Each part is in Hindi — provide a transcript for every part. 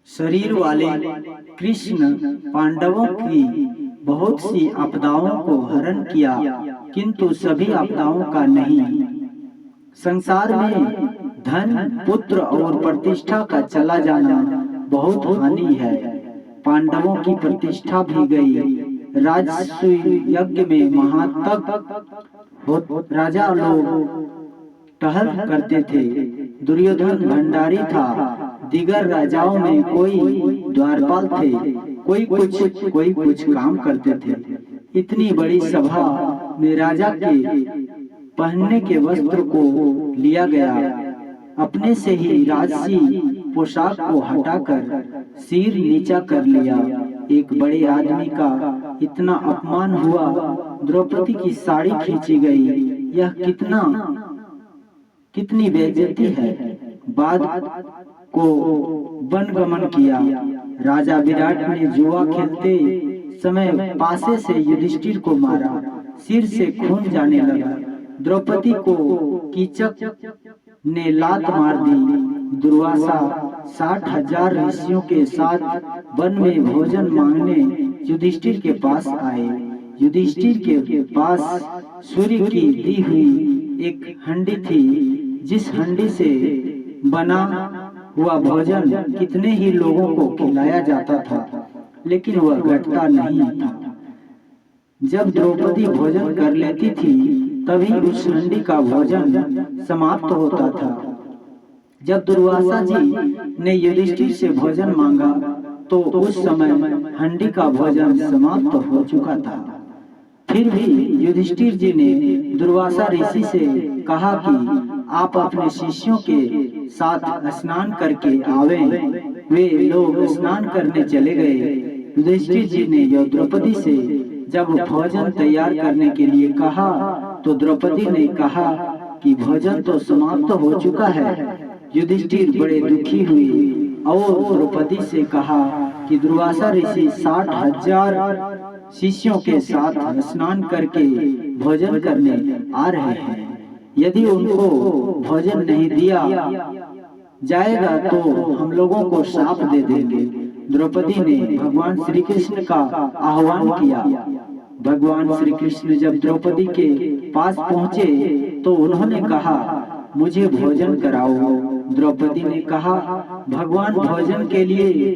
शरीर वाले कृष्ण पांडवों की बहुत सी आपदाओं को हरण किया, किंतु सभी आपदाओं का नहीं। संसार में धन, पुत्र और प्रतिष्ठा का चला जाना बहुत हानि है। पांडवों की प्रतिष्ठा भी गई। राजसूय यज्ञ में महातप राजा लोग टहल करते थे। दुर्योधन भंडारी था। दिगर राजाओं में कोई द्वारपाल थे, कोई कुछ काम करते थे। इतनी बड़ी सभा में राजा के पहनने के वस्त्र को लिया गया। अपने से ही राजसी पोशाक को हटाकर सिर नीचा कर लिया। एक बड़े आदमी का इतना अपमान हुआ। द्रौपदी की साड़ी खींची गई। यह कितनी बेइज्जती है। बाद को वनगमन किया। राजा विराट ने जुआ खेलते समय पासे से युधिष्ठिर को मारा। सिर से खून जाने लगा। द्रौपदी को कीचक ने लात मार दी। दुर्वासा 60,000 ऋषियों के साथ वन में भोजन मांगने युधिष्ठिर के पास आए। युधिष्ठिर के पास सूर्य की दी हुई एक हंडी थी, जिस हंडी से बना हुआ भोजन कितने ही लोगों को खिलाया जाता था, लेकिन वह घटता नहीं था। जब द्रौपदी भोजन कर लेती थी, तभी उस हंडी का भोजन समाप्त होता था। जब दुर्वासा जी ने युधिष्ठिर से भोजन मांगा, तो उस समय हंडी का भोजन समाप्त हो चुका था। फिर भी युधिष्ठिर जी ने दुर्वासा ऋषि से कहा कि आप अपने शिष्यों के साथ स्नान करके आवें। वे लोग स्नान करने चले गए। युधिष्ठिर जी ने द्रौपदी से जब भोजन तैयार करने के लिए कहा, तो द्रौपदी ने कहा कि भोजन तो समाप्त हो चुका है। युधिष्ठिर बड़े दुखी हुए और द्रौपदी से कहा कि दुर्वासा ऋषि 60,000 शिष्यों के साथ स्नान करके भोजन करने आ रहे हैं। यदि उनको भोजन नहीं दिया जाएगा तो हम लोगों को शाप दे देंगे। द्रौपदी ने भगवान श्री कृष्ण का आह्वान किया। भगवान श्री कृष्ण जब द्रौपदी के पास पहुंचे, तो उन्होंने कहा, मुझे भोजन कराओ। द्रौपदी ने कहा, भगवान, भोजन के लिए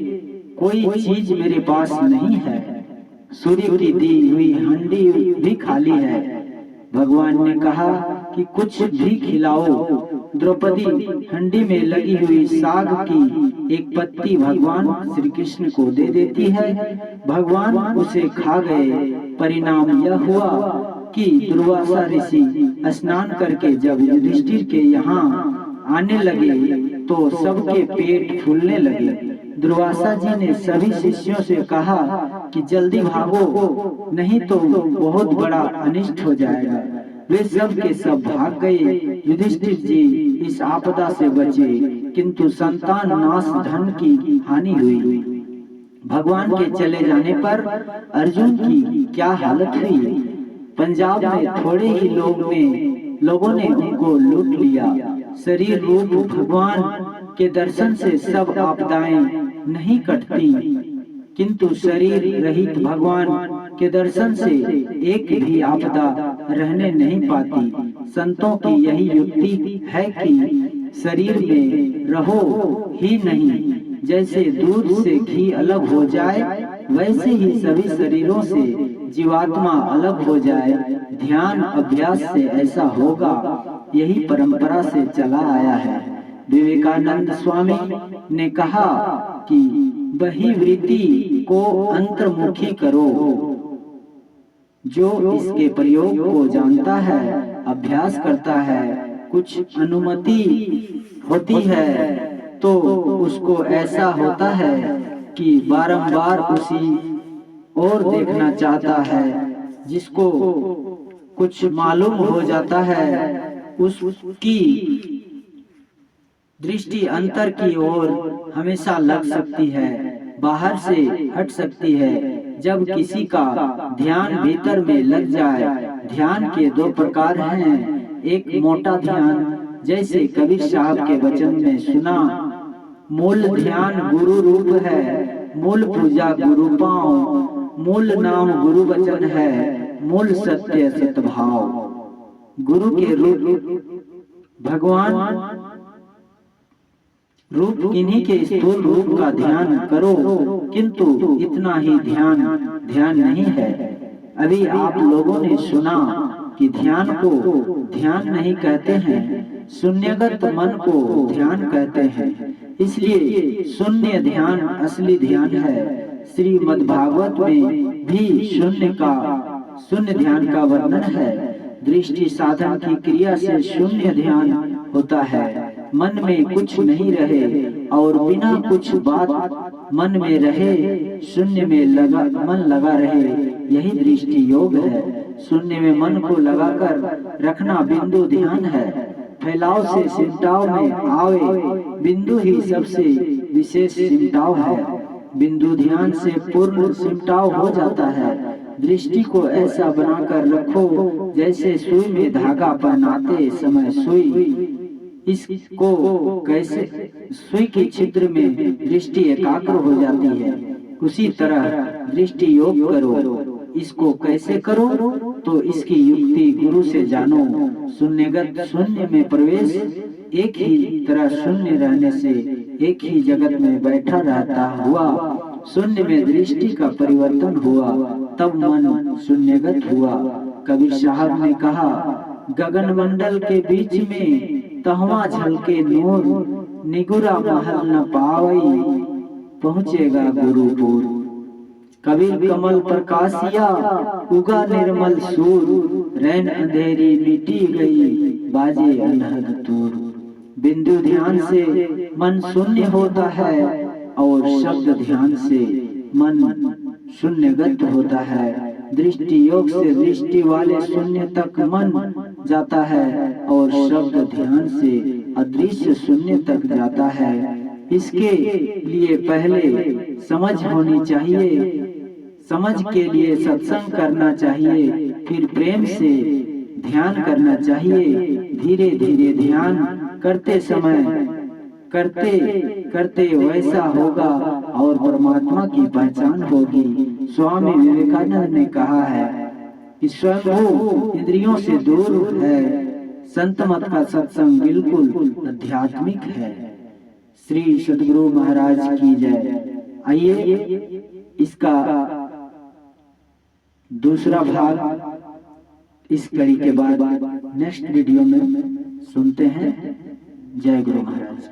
कोई चीज मेरे पास नहीं है। सूर्य की दी हुई हंडी भी खाली है। भगवान ने कहा कि कुछ भी खिलाओ। द्रौपदी हंडी में लगी हुई साग की एक पत्ती भगवान श्री कृष्ण को दे देती है। भगवान उसे खा गए। परिणाम यह हुआ कि दुर्वासा ऋषि स्नान करके जब युधिष्ठिर के यहाँ आने लगे, तो सबके पेट फूलने लगे। दुर्वासा जी ने सभी शिष्यों से कहा कि जल्दी भागो, नहीं तो बहुत बड़ा अनिष्ट हो जाएगा। वे सब के सब भाग गए। युधिष्ठिर जी इस आपदा से बचे, किंतु संतान नाश, धन की हानि हुई। भगवान के चले जाने पर अर्जुन की क्या हालत हुई। पंजाब में थोड़े ही लोगों ने उनको लूट लिया। शरीर रूप भगवान के दर्शन से सब आपदाएं नहीं कटती, किंतु शरीर रहित भगवान के दर्शन से एक भी आपदा रहने नहीं पाती। संतों की यही युक्ति है कि शरीर में रहो ही नहीं। जैसे दूध से घी अलग हो जाए, वैसे ही सभी शरीरों से जीवात्मा अलग हो जाए। ध्यान अभ्यास से ऐसा होगा। यही परंपरा से चला आया है। विवेकानंद स्वामी ने कहा कि बहिर्वृत्ति को अंतर्मुखी करो। जो इसके प्रयोग को जानता है, अभ्यास करता है, कुछ अनुमति होती है, तो उसको ऐसा होता है कि बारंबार उसी और देखना चाहता है। जिसको कुछ मालूम हो जाता है, उसकी दृष्टि अंतर की ओर हमेशा लग सकती है, बाहर से हट सकती है। जब किसी का ध्यान भीतर में लग जाए। ध्यान के दो प्रकार हैं। एक मोटा ध्यान, जैसे कबीर साहब के वचन में सुना, मूल ध्यान गुरु रूप है, मूल पूजा गुरु पाँव, मूल नाम गुरु वचन है, मूल सत्य सतभाव। गुरु के रूप भगवान रूप इन्हीं के स्थूल रूप का ध्यान करो, किंतु इतना ही ध्यान नहीं है। अभी आप लोगों ने सुना कि ध्यान को ध्यान नहीं कहते हैं, शून्यगत मन को ध्यान कहते हैं। इसलिए शून्य ध्यान असली ध्यान है। श्रीमद्भागवत में भी शून्य ध्यान का वर्णन है। दृष्टि साधन की क्रिया से शून्य ध्यान होता है। मन में कुछ नहीं रहे और बिना कुछ बात मन में रहे, शून्य में मन लगा रहे, यही दृष्टि योग है। शून्य में मन को लगाकर रखना बिंदु ध्यान है। फैलाव से सिमटाव में आवे, बिंदु ही सबसे विशेष सिमटाव है। बिंदु ध्यान से पूर्ण सिमटाव हो जाता है। दृष्टि को ऐसा बनाकर रखो जैसे सुई में धागा पहनाते समय सुई, इसको कैसे सुई के छिद्र में दृष्टि एकाग्र हो जाती है, उसी तरह दृष्टि योग करो। इसको कैसे करो तो इसकी युक्ति गुरु से जानो। शून्यगत शून्य में प्रवेश, एक ही तरह शून्य रहने से एक ही जगत में बैठा रहता हुआ शून्य में दृष्टि का परिवर्तन हुआ, तब मन शून्यगत हुआ। कबीर साहब ने कहा, गगन मंडल के बीच में तहवा झलके नूर, निगुरा महल न पावई, पहुंचेगा गुरुपुर। कबीर कमल प्रकाशिया, उगा निर्मल सूर, रैन अंधेरी मिटी गई, बाजे अनहद तूर। बिंदु ध्यान से मन शून्य होता है और शब्द ध्यान से मन शून्यगत होता है। दृष्टि योग से दृष्टि वाले शून्य तक मन जाता है और शब्द ध्यान से अदृश्य शून्य तक जाता है। इसके लिए पहले समझ होनी चाहिए, समझ के लिए सत्संग करना चाहिए, फिर प्रेम से ध्यान करना चाहिए। धीरे धीरे ध्यान करते समय करते करते वैसा होगा और परमात्मा की पहचान होगी। स्वामी विवेकानंद ने कहा है कि स्वयं इंद्रियों से दूर है, संत मत का सत्संग बिल्कुल आध्यात्मिक है। श्री सद्गुरु महाराज की जय। आइए इसका दूसरा भाग इस कड़ी के बाद नेक्स्ट वीडियो में सुनते हैं। जय गुरु महाराज।